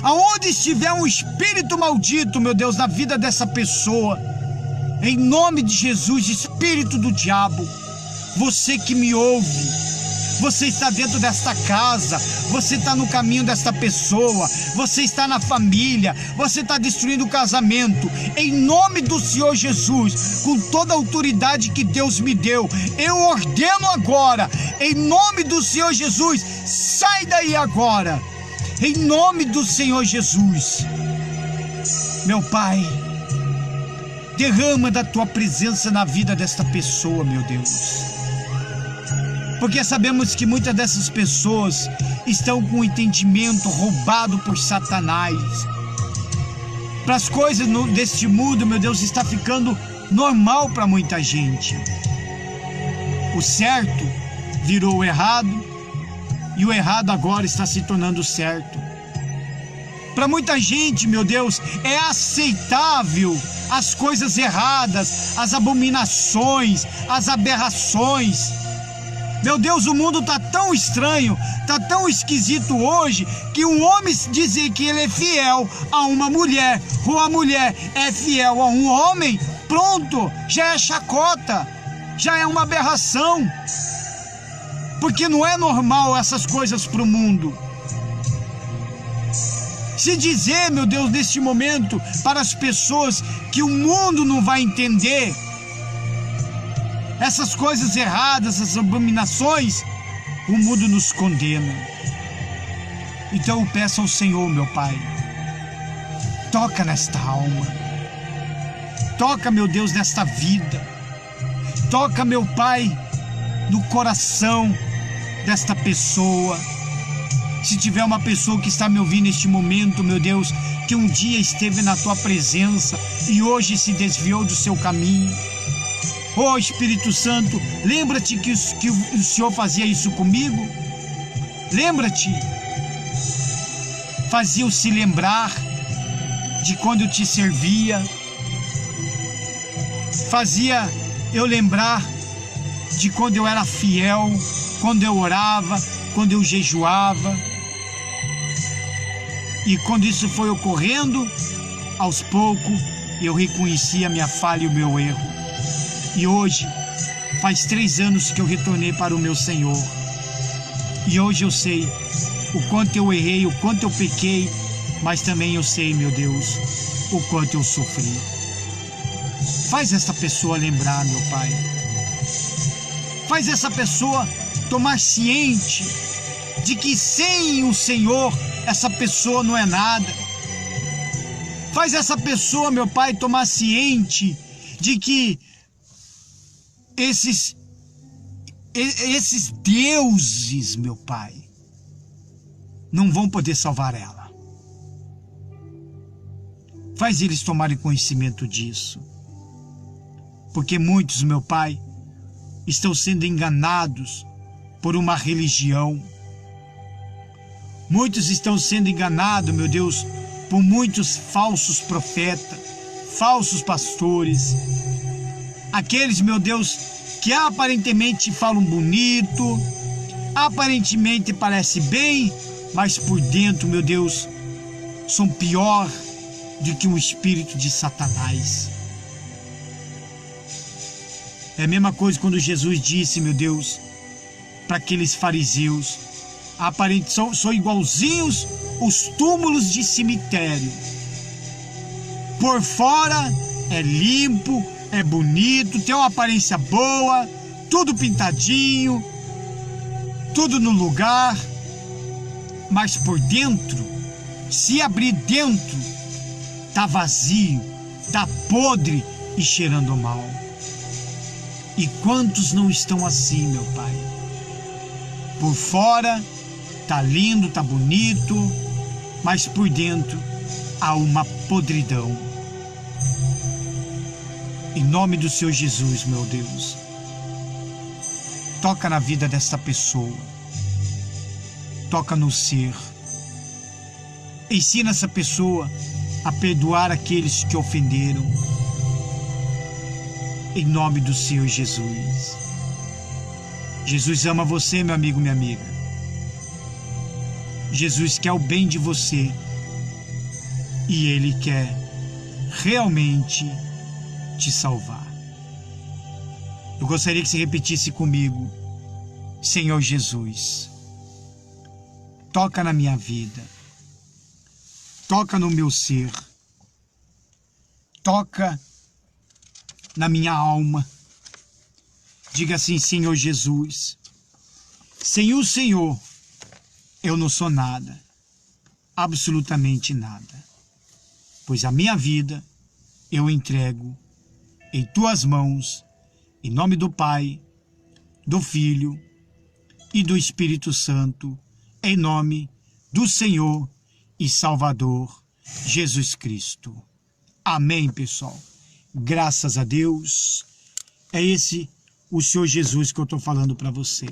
Aonde estiver um espírito maldito, meu Deus, na vida dessa pessoa, em nome de Jesus, espírito do diabo, você que me ouve, você está dentro desta casa, você está no caminho desta pessoa, você está na família, você está destruindo o casamento. Em nome do Senhor Jesus, com toda a autoridade que Deus me deu, eu ordeno agora, em nome do Senhor Jesus, sai daí agora, em nome do Senhor Jesus. Meu Pai, derrama da tua presença na vida desta pessoa, meu Deus. Porque sabemos que muitas dessas pessoas estão com o entendimento roubado por Satanás. Para as coisas deste mundo, meu Deus, está ficando normal para muita gente. O certo virou o errado e o errado agora está se tornando certo. Para muita gente, meu Deus, é aceitável as coisas erradas, as abominações, as aberrações. Meu Deus, o mundo está tão estranho, está tão esquisito hoje, que um homem dizer que ele é fiel a uma mulher, ou a mulher é fiel a um homem, pronto, já é chacota, já é uma aberração. Porque não é normal essas coisas para o mundo. Se dizer, meu Deus, neste momento, para as pessoas que o mundo não vai entender essas coisas erradas, essas abominações, o mundo nos condena. Então eu peço ao Senhor, meu Pai, toca nesta alma, toca, meu Deus, nesta vida, toca, meu Pai, no coração desta pessoa. Se tiver uma pessoa que está me ouvindo neste momento, meu Deus, que um dia esteve na Tua presença e hoje se desviou do seu caminho, oh Espírito Santo, lembra-te que o Senhor fazia isso comigo. Lembra-te, fazia-o se lembrar de quando eu te servia, fazia eu lembrar de quando eu era fiel, quando eu orava, quando eu jejuava. E quando isso foi ocorrendo, aos poucos eu reconheci a minha falha e o meu erro. E hoje, faz 3 anos que eu retornei para o meu Senhor. E hoje eu sei o quanto eu errei, o quanto eu pequei, mas também eu sei, meu Deus, o quanto eu sofri. Faz essa pessoa lembrar, meu Pai. Faz essa pessoa tomar ciente de que sem o Senhor, essa pessoa não é nada. Faz essa pessoa, meu Pai, tomar ciente de que esses deuses, meu Pai, não vão poder salvar ela. Faz eles tomarem conhecimento disso. Porque muitos, meu Pai, estão sendo enganados por uma religião. Muitos estão sendo enganados, meu Deus, por muitos falsos profetas, falsos pastores. Aqueles, meu Deus, que aparentemente falam bonito, aparentemente parece bem, mas por dentro, meu Deus, são pior do que um espírito de Satanás. É a mesma coisa quando Jesus disse, meu Deus, para aqueles fariseus, são igualzinhos os túmulos de cemitério. Por fora é limpo, é bonito, tem uma aparência boa, tudo pintadinho, tudo no lugar, mas por dentro, se abrir dentro, tá vazio, tá podre e cheirando mal. E quantos não estão assim, meu Pai? Por fora tá lindo, tá bonito, mas por dentro há uma podridão. Em nome do Senhor Jesus, meu Deus, toca na vida desta pessoa, toca no ser, ensina essa pessoa a perdoar aqueles que ofenderam, em nome do Senhor Jesus. Jesus ama você, meu amigo, minha amiga. Jesus quer o bem de você e Ele quer realmente te salvar. Eu gostaria que você repetisse comigo: Senhor Jesus, toca na minha vida, toca no meu ser, toca na minha alma. Diga assim: Senhor Jesus, sem o Senhor eu não sou nada, absolutamente nada, pois a minha vida eu entrego em Tuas mãos, em nome do Pai, do Filho e do Espírito Santo, em nome do Senhor e Salvador Jesus Cristo. Amém, pessoal. Graças a Deus. É esse o Senhor Jesus que eu estou falando para você.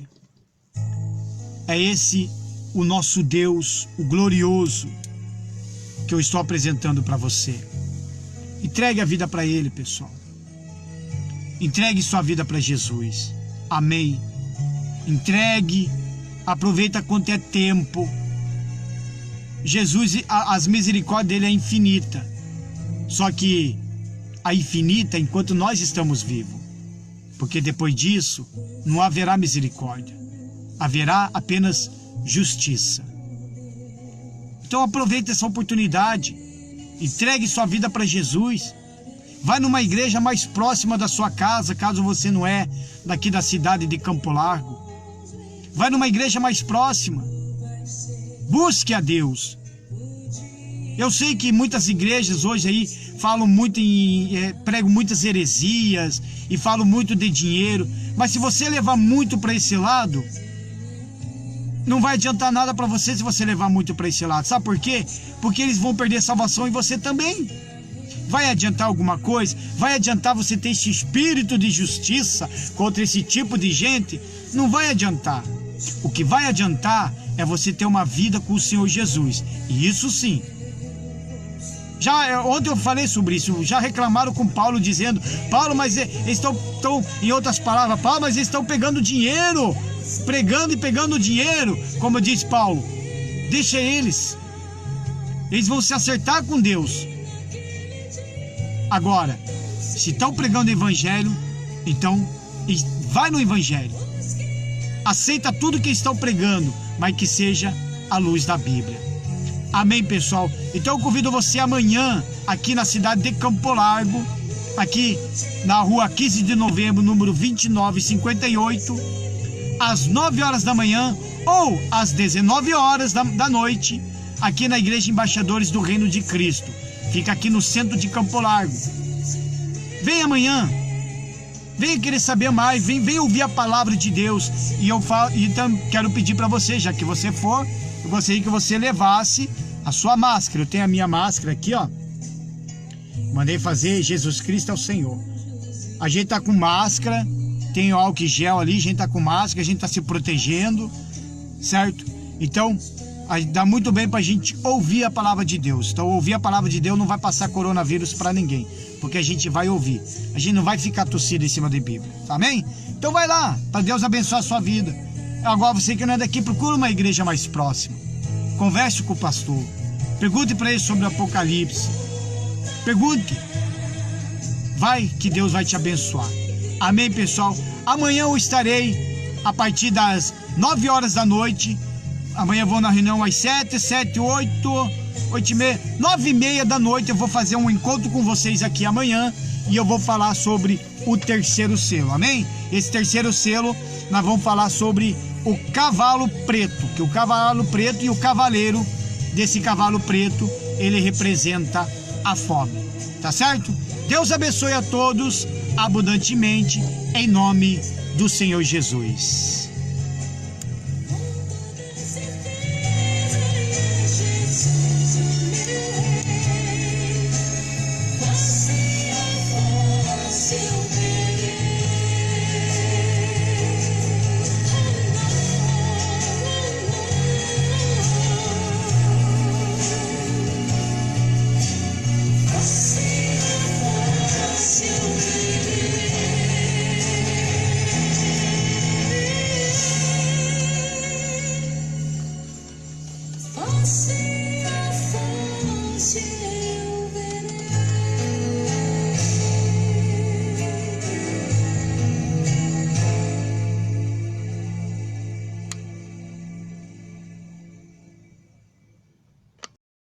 É esse o nosso Deus, o glorioso, que eu estou apresentando para você. Entregue a vida para Ele, pessoal. Entregue sua vida para Jesus. Amém. Entregue. Aproveita quanto é tempo. Jesus, as misericórdias dele é infinita. Só que a infinita enquanto nós estamos vivos. Porque depois disso não haverá misericórdia. Haverá apenas justiça. Então aproveite essa oportunidade. Entregue sua vida para Jesus. Vai numa igreja mais próxima da sua casa, caso você não é daqui da cidade de Campo Largo. Vai numa igreja mais próxima. Busque a Deus. Eu sei que muitas igrejas hoje aí falam muito pregam muitas heresias e falam muito de dinheiro, mas se você levar muito para esse lado, não vai adiantar nada para você se você levar muito para esse lado. Sabe por quê? Porque eles vão perder a salvação e você também. Vai adiantar alguma coisa? Vai adiantar você ter esse espírito de justiça contra esse tipo de gente? Não vai adiantar. O que vai adiantar é você ter uma vida com o Senhor Jesus. E isso sim. Ontem eu falei sobre isso. Já reclamaram com Paulo dizendo: Paulo, mas eles estão, em outras palavras, Paulo, mas eles estão pegando dinheiro, pregando e pegando dinheiro. Como diz Paulo, deixa eles. Eles vão se acertar com Deus. Agora, se estão pregando o evangelho, então vai no evangelho. Aceita tudo que estão pregando, mas que seja a luz da Bíblia. Amém, pessoal? Então eu convido você amanhã, aqui na cidade de Campo Largo, aqui na rua 15 de novembro, número 2958, às 9 horas da manhã ou às 19 horas da noite, aqui na Igreja Embaixadores do Reino de Cristo. Fica aqui no centro de Campo Largo. Vem amanhã. Venha querer saber mais, vem ouvir a palavra de Deus. E eu então quero pedir para você, já que você for, eu gostaria que você levasse a sua máscara. Eu tenho a minha máscara aqui, ó. Mandei fazer, Jesus Cristo é o Senhor. A gente tá com máscara, tem o álcool gel ali, a gente tá com máscara, a gente tá se protegendo, certo? Então, dá muito bem pra gente ouvir a palavra de Deus. Então, ouvir a palavra de Deus não vai passar coronavírus para ninguém, porque a gente vai ouvir. A gente não vai ficar tossindo em cima da Bíblia, amém? Então vai lá, para Deus abençoar a sua vida. Agora você que não é daqui, procura uma igreja mais próxima. Converse com o pastor. Pergunte para ele sobre o Apocalipse. Pergunte. Vai que Deus vai te abençoar. Amém, pessoal? Amanhã eu estarei a partir das 9 horas da noite. Amanhã eu vou na reunião às 7, 8 e meia, 9 e meia da noite. Eu vou fazer um encontro com vocês aqui amanhã e eu vou falar sobre o terceiro selo, amém? Esse terceiro selo, nós vamos falar sobre o cavalo preto, que o cavalo preto e o cavaleiro desse cavalo preto, ele representa a fome, tá certo? Deus abençoe a todos abundantemente, em nome do Senhor Jesus.